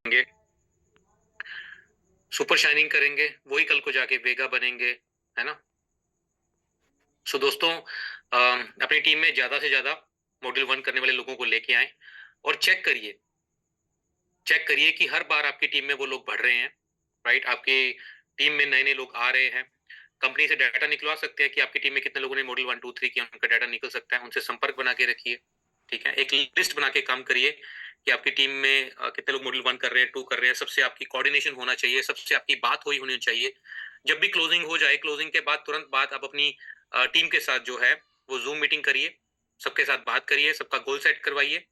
करेंगे, super shining करेंगे, वही कल को जाके वेगा बनेंगे, है ना? सो दोस्तों, अपनी टीम में ज्यादा से ज्यादा मॉड्यूल 1 करने वाले लोगों को लेके आए और चेक करिए कि हर बार आपकी टीम में वो लोग बढ़ रहे हैं, राइट? आपकी टीम में नए नए लोग आ रहे हैं। कंपनी से डाटा निकलवा सकते हैं कि आपकी टीम में कितने लोगों ने मॉड्यूल 1 2 3 किया, उनका डाटा निकल सकता है। उनसे संपर्क बना के रखिए, ठीक है? एक लिस्ट बना के काम करिए कि आपकी टीम में कितने लोग मॉड्यूल 1 कर रहे हैं, 2 कर रहे हैं। सबसे आपकी कोऑर्डिनेशन होना चाहिए, सबसे आपकी बात हुई होनी चाहिए। जब भी क्लोजिंग हो जाए, क्लोजिंग के बाद तुरंत बाद आप अपनी टीम के साथ जो है वो जूम मीटिंग करिए, सबके साथ बात करिए, सबका गोल सेट करवाइए,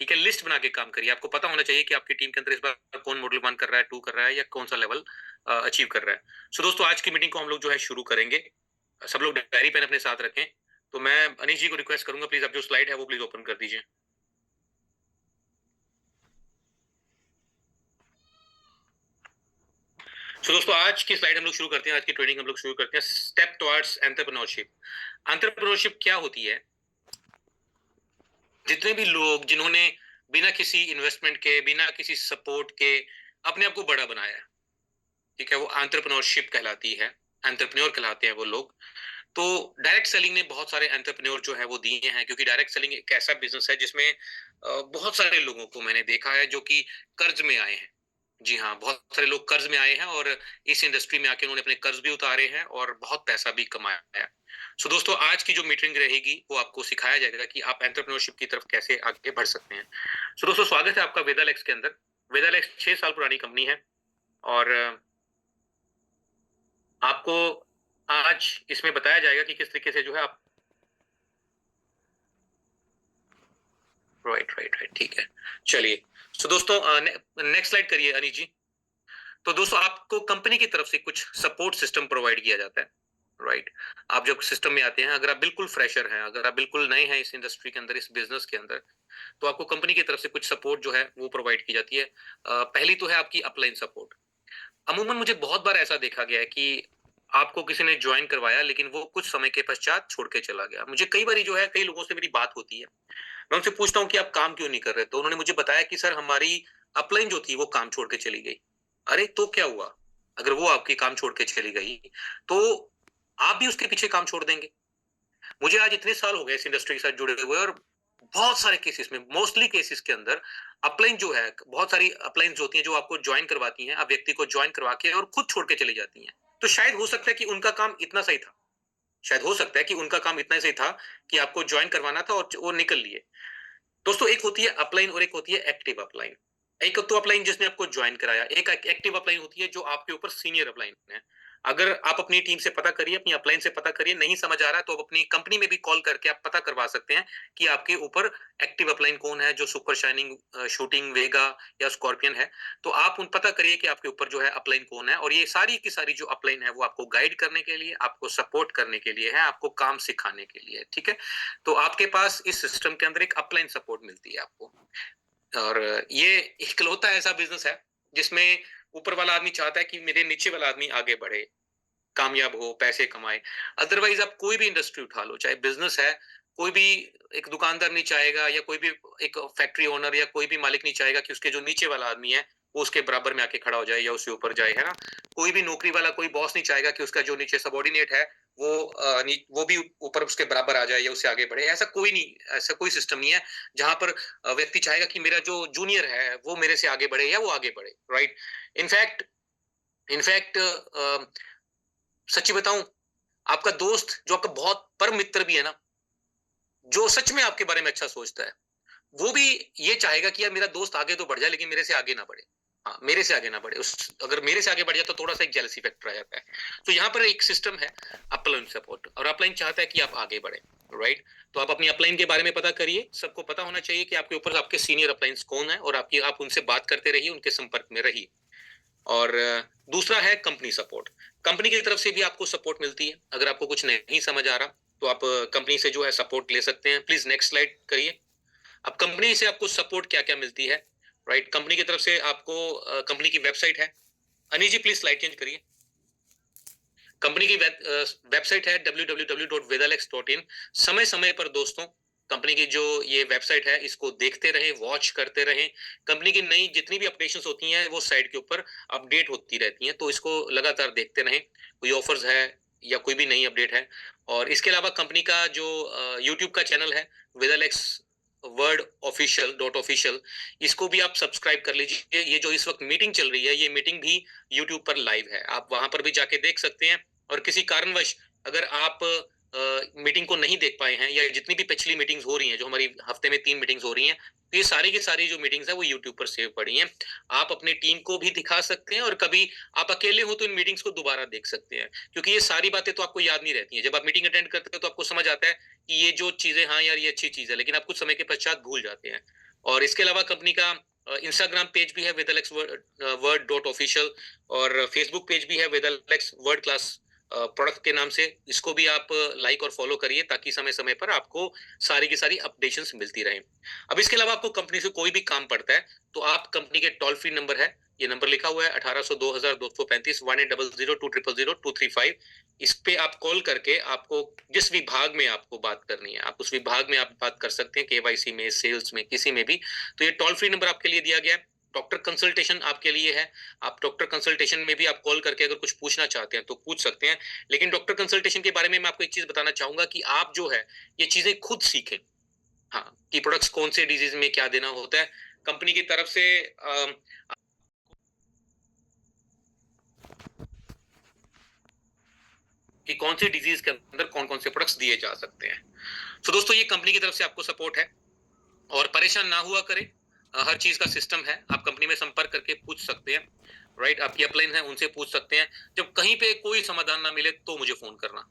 ठीक है? लिस्ट बना के काम करिए। आपको पता होना चाहिए कि आपकी टीम के अंदर इस बार कौन मॉड्यूल 1 कर रहा है, 2 कर रहा है या कौन सा लेवल अचीव कर रहा है। सो दोस्तों, आज की मीटिंग को हम लोग जो है शुरू करेंगे। सब लोग डायरी पेन अपने साथ रखें। तो मैं अनीश जी को रिक्वेस्ट करूंगा, प्लीज आप जो स्लाइड है वो प्लीज ओपन कर दीजिए। सो दोस्तों, आज की स्लाइड हम लोग शुरू करते हैं, आज की ट्रेनिंग हम लोग शुरू करते हैं। Step towards entrepreneurship. एंटरप्रेन्योरशिप क्या होती है? जितने भी लोग जिन्होंने बिना किसी इन्वेस्टमेंट के, बिना किसी सपोर्ट के अपने आप को बड़ा बनाया है, ठीक है, वो एंटरप्रेन्योरशिप कहलाती है। एंटरप्रेन्योर कहलाते हैं वो लोग। तो डायरेक्ट सेलिंग ने बहुत सारे एंटरप्रेन्योर जो है वो दिए हैं, क्योंकि डायरेक्ट सेलिंग एक ऐसा बिजनेस है जिसमें बहुत सारे लोगों को मैंने देखा है जो कि कर्ज में आए हैं। जी हाँ, बहुत सारे लोग कर्ज में आए हैं और इस इंडस्ट्री में आके उन्होंने अपने कर्ज भी उतारे हैं और बहुत पैसा भी कमाया है। सो दोस्तों, आज की जो मीटिंग रहेगी वो आपको सिखाया जाएगा कि आप एंटरप्रेन्योरशिप की तरफ कैसे आगे बढ़ सकते हैं। सो दोस्तों, स्वागत है आपका वेदालेक्स के अंदर। वेदालेक्स 6 साल पुरानी कंपनी है और आपको आज इसमें बताया जाएगा कि किस तरीके से जो है आप राइट, ठीक है। चलिए, सो दोस्तों, नेक्स्ट स्लाइड करिए अनिल जी। तो दोस्तों, आपको कंपनी की तरफ से कुछ सपोर्ट सिस्टम प्रोवाइड किया जाता है, राइट? आप जब सिस्टम में आते हैं, अगर आप बिल्कुल फ्रेशर हैं, अगर आप बिल्कुल नए हैं इस इंडस्ट्री के अंदर, इस बिजनेस के अंदर, तो आपको कंपनी की तरफ से कुछ सपोर्ट जो है वो प्रोवाइड की जाती है। पहली तो है आपकी अपलाइन सपोर्ट। अमूमन मुझे बहुत बार ऐसा देखा गया है कि आपको किसी ने ज्वाइन करवाया लेकिन वो कुछ समय के पश्चात छोड़ के चला गया। मुझे कई बार जो है, कई लोगों से मेरी बात होती है, मैं उनसे पूछता हूँ कि आप काम क्यों नहीं कर रहे? तो उन्होंने मुझे बताया कि सर, हमारी अपलाइन जो थी वो काम छोड़ के चली गई। अरे तो क्या हुआ? अगर वो आपकी काम छोड़ के चली गई, तो आप भी उसके पीछे काम छोड़ देंगे? मुझे आज इतने साल हो गए इस इंडस्ट्री के साथ जुड़े हुए और बहुत सारे केसेस में, मोस्टली केसेस के अंदर अपलाइन जो है, बहुत सारी अपलाइंस होती हैं जो आपको ज्वाइन करवाती हैं, आप व्यक्ति को ज्वाइन करवा के और खुद छोड़ के चली जाती हैं। तो शायद हो सकता है कि उनका काम इतना सही था, शायद हो सकता है कि उनका काम इतना सही था कि आपको ज्वाइन करवाना था और वो निकल लिए। दोस्तों, एक होती है अपलाइन और एक होती है एक्टिव अपलाइन। एक तो अपलाइन जिसने आपको ज्वाइन कराया, एक एक्टिव अपलाइन होती है जो आपके ऊपर सीनियर अपलाइन है। अगर आप अपनी टीम से पता करिए, अपनी अपलाइन से पता करिए, नहीं समझ आ रहा है तो आप अपनी कंपनी में भी कॉल करके आप पता करवा सकते हैं कि आपके ऊपर एक्टिव अपलाइन कौन है, जो सुपर शाइनिंग, शूटिंग, वेगा या स्कॉर्पियन है। तो आप उन पता करिए कि आपके ऊपर जो है अपलाइन कौन है, और ये सारी की सारी जो अपलाइन है वो आपको गाइड करने के लिए, आपको सपोर्ट करने के लिए है, आपको काम सिखाने के लिए, ठीक है? तो आपके पास इस सिस्टम के अंदर एक अपलाइन सपोर्ट मिलती है आपको। और ये इकलौता ऐसा बिजनेस है जिसमें ऊपर वाला आदमी चाहता है कि मेरे नीचे वाला आदमी आगे बढ़े, कामयाब हो, पैसे कमाए। अदरवाइज आप कोई भी इंडस्ट्री उठा लो, चाहे बिजनेस है, कोई भी एक दुकानदार नहीं चाहेगा या कोई भी एक फैक्ट्री ओनर या कोई भी मालिक नहीं चाहेगा कि उसके जो नीचे वाला आदमी है वो उसके बराबर में आके खड़ा हो जाए या उससे ऊपर जाए, है ना? कोई भी नौकरी वाला, कोई बॉस नहीं चाहेगा कि उसका जो नीचे सबॉर्डिनेट है वो वो भी ऊपर उसके बराबर आ जाए या उससे आगे बढ़े। ऐसा कोई नहीं, ऐसा कोई सिस्टम नहीं है जहां पर व्यक्ति चाहेगा कि मेरा जो जूनियर है वो मेरे से आगे बढ़े या वो आगे बढ़े, राइट? इनफैक्ट इनफैक्ट सच्ची बताऊं, आपका दोस्त जो आपका बहुत परम मित्र भी है ना, जो सच में आपके बारे में अच्छा सोचता है, वो भी ये चाहेगा कि यार मेरा दोस्त आगे तो बढ़ जाए लेकिन मेरे से आगे ना बढ़े। हाँ, मेरे से आगे ना बढ़े। उस अगर मेरे से आगे बढ़ जाए तो थोड़ा सा एक जेलसी फैक्टर आ जाता है। तो यहाँ पर एक सिस्टम है अपलाइन सपोर्ट, और अपलाइन चाहता है कि आप आगे बढ़े, राइट? तो आप अपनी अपलाइन के बारे में पता करिए। सबको पता होना चाहिए कि आपके ऊपर आपके सीनियर अपलाइंस कौन है और आपकी आप उनसे बात करते रहिए, उनके संपर्क में रहिए। और दूसरा है कंपनी सपोर्ट। कंपनी की तरफ से भी आपको सपोर्ट मिलती है। अगर आपको कुछ नहीं समझ आ रहा तो आप कंपनी से जो है सपोर्ट ले सकते हैं। प्लीज नेक्स्ट स्लाइड करिए। अब कंपनी से आपको सपोर्ट क्या क्या मिलती है, राइट? कंपनी की तरफ से आपको कंपनी की वेबसाइट है। Anil ji, please slide change करिए। कंपनी की वेबसाइट है www.vedalex.in। समय समय पर दोस्तों कंपनी की जो ये वेबसाइट है इसको देखते रहें, वॉच करते रहें। कंपनी की नई जितनी भी अपडेशंस होती हैं वो साइट के ऊपर अपडेट होती रहती हैं, तो इसको लगातार देखते रहें। कोई ऑफर्स है या कोई भी नई अपडेट है। और इसके अलावा कंपनी का जो यूट्यूब का चैनल है, विदलेक्स वर्ड ऑफिशियल डॉट ऑफिशियल, इसको भी आप सब्सक्राइब कर लीजिए। ये जो इस वक्त मीटिंग चल रही है, ये मीटिंग भी यूट्यूब पर लाइव है, आप वहां पर भी जाके देख सकते हैं। और किसी कारणवश अगर आप मीटिंग को नहीं देख पाए हैं, या जितनी भी पिछली मीटिंग्स हो रही हैं, जो हमारी हफ्ते में 3 मीटिंग्स हो रही हैं, तो ये सारी की सारी जो मीटिंग्स है वो यूट्यूब पर सेव पड़ी हैं। आप अपनी टीम को भी दिखा सकते हैं, और कभी आप अकेले हो तो इन मीटिंग्स को दोबारा देख सकते हैं, क्योंकि ये सारी बातें तो आपको याद नहीं रहती हैं। जब आप मीटिंग अटेंड करते हैं तो आपको समझ आता है कि ये जो चीजें, हाँ यार ये अच्छी चीज है, लेकिन आप कुछ समय के पश्चात भूल जाते हैं। और इसके अलावा कंपनी का इंस्टाग्राम पेज भी है विदलेक्स वर्ड डॉट ऑफिशियल, और फेसबुक पेज भी है विदलेक्स वर्ड क्लास प्रोडक्ट के नाम से। इसको भी आप लाइक और फॉलो करिए, ताकि समय समय पर आपको सारी की सारी अपडेशंस मिलती रहें। अब इसके अलावा आपको कंपनी से कोई भी काम पड़ता है, तो आप कंपनी के टोल फ्री नंबर है, ये नंबर लिखा हुआ है 1800 2235 1800 इस पे आप कॉल करके आपको जिस विभाग में आपको बात करनी है, आप उस विभाग में आप बात कर सकते हैं, केवाईसी में, सेल्स में, किसी में भी। तो ये टोल फ्री नंबर आपके लिए दिया गया है। डॉक्टर कंसल्टेशन आपके लिए है। आप डॉक्टर कंसल्टेशन में भी आप कॉल करके अगर कुछ पूछना चाहते हैं तो पूछ सकते हैं। लेकिन डॉक्टर कंसल्टेशन के बारे में मैं आपको एक चीज बताना चाहूंगा कि आप जो है ये चीजें खुद सीखें। हाँ, कि प्रोडक्ट्स कौन से डिजीज में क्या देना होता है कंपनी की तरफ से, कि कौन से डिजीज के अंदर कौन कौन से प्रोडक्ट्स दिए जा सकते हैं। तो दोस्तों ये कंपनी की तरफ से आपको सपोर्ट है, और परेशान ना हुआ करें। हर चीज का सिस्टम है, आप कंपनी में संपर्क करके पूछ सकते हैं। राइट, आपकी अपलाइन है, उनसे पूछ सकते हैं। जब कहीं पे कोई समाधान ना मिले तो मुझे फोन करना,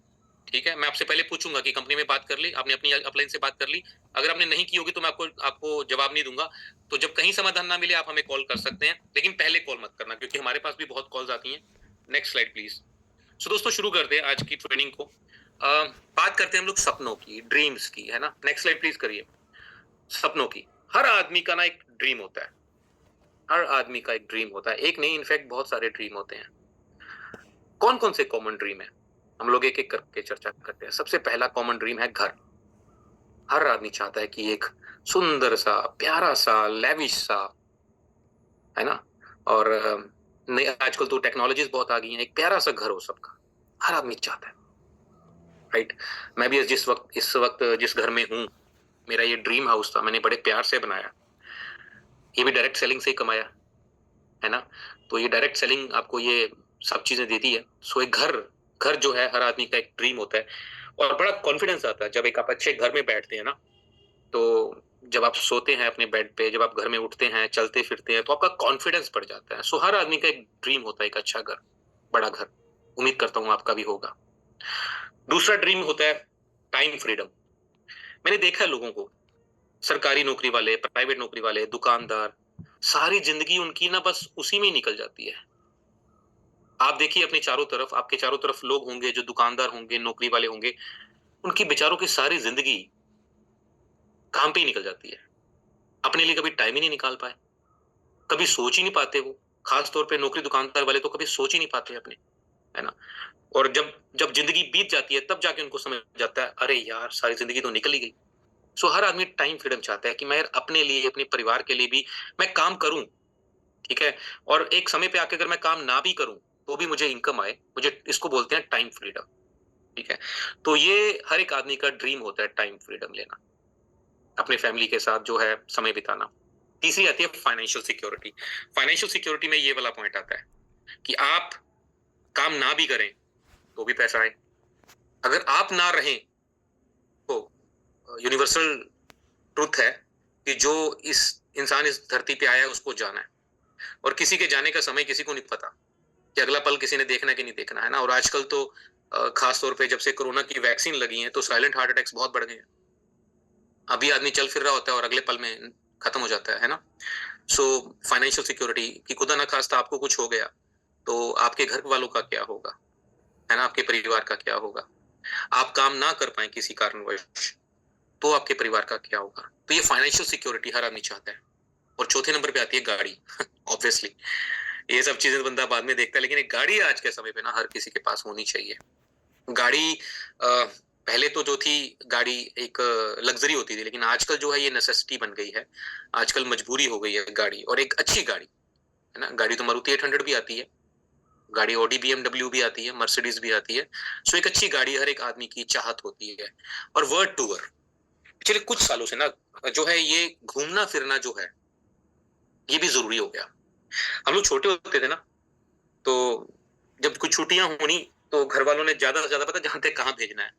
ठीक है। मैं आपसे पहले पूछूंगा कि कंपनी में बात कर ली आपने, अपनी अपलाइन से बात कर ली। अगर आपने नहीं की होगी तो मैं आपको आपको जवाब नहीं दूंगा। तो जब कहीं समाधान ना मिले आप हमें कॉल कर सकते हैं, लेकिन पहले कॉल मत करना, क्योंकि हमारे पास भी बहुत कॉल्स आती हैं। Next slide please. सो दोस्तों शुरू करते हैं आज की ट्रेनिंग को। बात करते हैं हम लोग सपनों की, ड्रीम्स की, है ना। नेक्स्ट स्लाइड प्लीज करिए। सपनों की, हर आदमी का ना एक ड्रीम होता है। हर आदमी का एक ड्रीम होता है, एक नहीं, इनफैक्ट बहुत सारे ड्रीम होते हैं। कौन कौन से कॉमन ड्रीम है, हम लोग एक एक करके चर्चा करते हैं। सबसे पहला कॉमन ड्रीम है घर। हर आदमी चाहता है कि एक सुंदर सा, प्यारा सा, लेविश सा, है ना। और नहीं, आजकल तो टेक्नोलॉजीज बहुत आ गई हैं, एक प्यारा सा घर हो सबका, हर आदमी चाहता है। राइट, मैं भी इस वक्त जिस घर में हूँ, मेरा ये ड्रीम हाउस था, मैंने बड़े प्यार से बनाया। ये भी डायरेक्ट सेलिंग से ही कमाया, है ना। तो ये डायरेक्ट सेलिंग आपको ये सब चीजें देती है। सो एक घर, घर जो है हर आदमी का एक ड्रीम होता है। और बड़ा कॉन्फिडेंस आता है जब एक आप अच्छे घर में बैठते हैं ना। तो जब आप सोते हैं अपने बेड पे, जब आप घर में उठते हैं, चलते फिरते हैं, तो आपका कॉन्फिडेंस बढ़ जाता है। सो हर आदमी का एक ड्रीम होता है, एक अच्छा घर, बड़ा घर। उम्मीद करता हूँ आपका भी होगा। दूसरा ड्रीम होता है टाइम फ्रीडम। मैंने देखा है लोगों को, सरकारी नौकरी वाले, प्राइवेट नौकरी वाले, दुकानदार, सारी जिंदगी उनकी ना बस उसी में ही निकल जाती है। आप देखिए अपने चारों तरफ, आपके चारों तरफ लोग होंगे जो दुकानदार होंगे, नौकरी वाले होंगे, उनकी बेचारों की सारी जिंदगी काम पे ही निकल जाती है। अपने लिए कभी टाइम ही नहीं निकाल पाए, कभी सोच ही नहीं पाते वो। खास तौर पे नौकरी दुकानदार वाले तो कभी सोच ही नहीं पाते अपने, है ना। और जब जब जिंदगी बीत जाती है तब जाके उनको समझ जाता है, अरे यार सारी जिंदगी तो निकल ही गई। सो हर आदमी टाइम फ्रीडम चाहता है कि मैं अपने लिए, अपने परिवार के लिए भी मैं काम करूं, ठीक है। और एक समय पे आके अगर मैं काम ना भी करूं तो भी मुझे इनकम आए, मुझे इसको बोलते हैं टाइम फ्रीडम, ठीक है। तो ये हर एक आदमी का ड्रीम होता है, टाइम फ्रीडम लेना, अपने फैमिली के साथ जो है समय बिताना। तीसरी आती है फाइनेंशियल सिक्योरिटी। फाइनेंशियल सिक्योरिटी में ये वाला पॉइंट आता है कि आप काम ना भी करें तो भी पैसा आए, अगर आप ना रहें तो यूनिवर्सल ट्रुथ है कि जो इस इंसान इस धरती पे आया है उसको जाना है, और किसी के जाने का समय किसी को नहीं पता कि अगला पल किसी ने देखना है कि नहीं देखना, है ना। और आजकल तो खास तौर पे जब से कोरोना की वैक्सीन लगी है तो साइलेंट हार्ट अटैक्स बहुत बढ़ गए हैं। अभी आदमी चल फिर रहा होता है और अगले पल में खत्म हो जाता है ना। सो फाइनेंशियल सिक्योरिटी कि खुदा ना खास्ता आपको कुछ हो गया तो आपके घर वालों का क्या होगा, है ना, आपके परिवार का क्या होगा। आप काम ना कर पाए किसी कारणवश तो आपके परिवार का क्या होगा। तो ये फाइनेंशियल सिक्योरिटी हर आदमी चाहता है। और चौथे नंबर पे आती है गाड़ी। ऑब्वियसली ये सब चीजें बंदा बाद में देखता है, लेकिन एक गाड़ी आज के समय पे ना हर किसी के पास होनी चाहिए। गाड़ी पहले तो जो थी गाड़ी एक लग्जरी होती थी, लेकिन आजकल जो है ये नेसेसिटी बन गई है। आजकल मजबूरी हो गई है गाड़ी, और एक अच्छी गाड़ी, है ना? गाड़ी तो मारुति 800 भी आती है, गाड़ी ऑडी बीएमडब्ल्यू भी आती है, मर्सिडीज भी आती है। सो एक अच्छी गाड़ी हर एक आदमी की चाहत होती है। और वर्ल्ड टूर, पिछले कुछ सालों से ना जो है ये घूमना फिरना जो है ये भी जरूरी हो गया। हम लोग छोटे होते थे ना, तो जब कुछ छुट्टियां होनी तो घर वालों ने ज्यादा से ज्यादा पता जानते कहाँ भेजना है,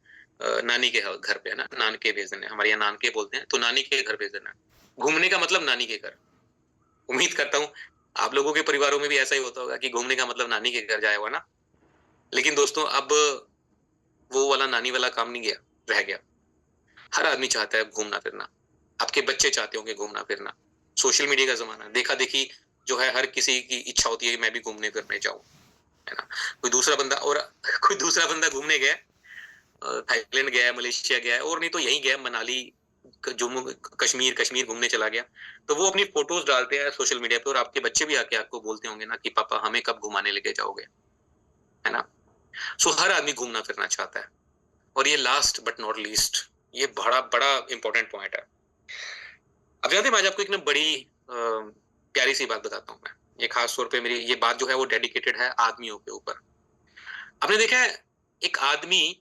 नानी के घर पे, है ना? नानके भेज देना है, हमारे यहाँ नानके बोलते हैं, तो नानी के घर भेज देना है। घूमने का मतलब नानी के घर। उम्मीद करता हूँ आप लोगों के परिवारों में भी ऐसा ही होता होगा कि घूमने का मतलब नानी के घर जाया हुआ ना। लेकिन दोस्तों अब वो वाला नानी वाला काम नहीं गया, रह गया। हर आदमी चाहता है घूमना फिरना। आपके बच्चे चाहते होंगे घूमना फिरना। सोशल मीडिया का जमाना है, देखा देखी जो है हर किसी की इच्छा होती है कि मैं भी घूमने फिरने जाऊं, है ना? कोई दूसरा बंदा और कोई दूसरा बंदा घूमने गया, थाईलैंड गया है, मलेशिया गया है, और नहीं तो यहीं गया मनाली, जम्मू कश्मीर, कश्मीर घूमने चला गया। तो वो अपनी फोटोज डालते हैं सोशल मीडिया पे, और आपके बच्चे भी आके आपको बोलते होंगे ना कि पापा हमें कब घुमाने लेके जाओगे, है ना? सो हर आदमी घूमना फिरना चाहता है। और ये लास्ट बट नॉट लीस्ट, ये बड़ा बड़ा इंपॉर्टेंट पॉइंट है। अब जानते हैं, मैं आज आपको एक ना बड़ी प्यारी सी बात बताता हूँ मैं। ये खास तौर पे मेरी ये बात जो है वो डेडिकेटेड है आदमियों के ऊपर। आपने देखा है, एक आदमी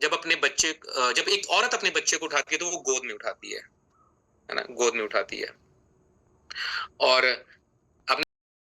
जब अपने बच्चे जब एक औरत अपने बच्चे को उठाती है तो वो गोद में उठाती है ना? गोद में उठाती है। और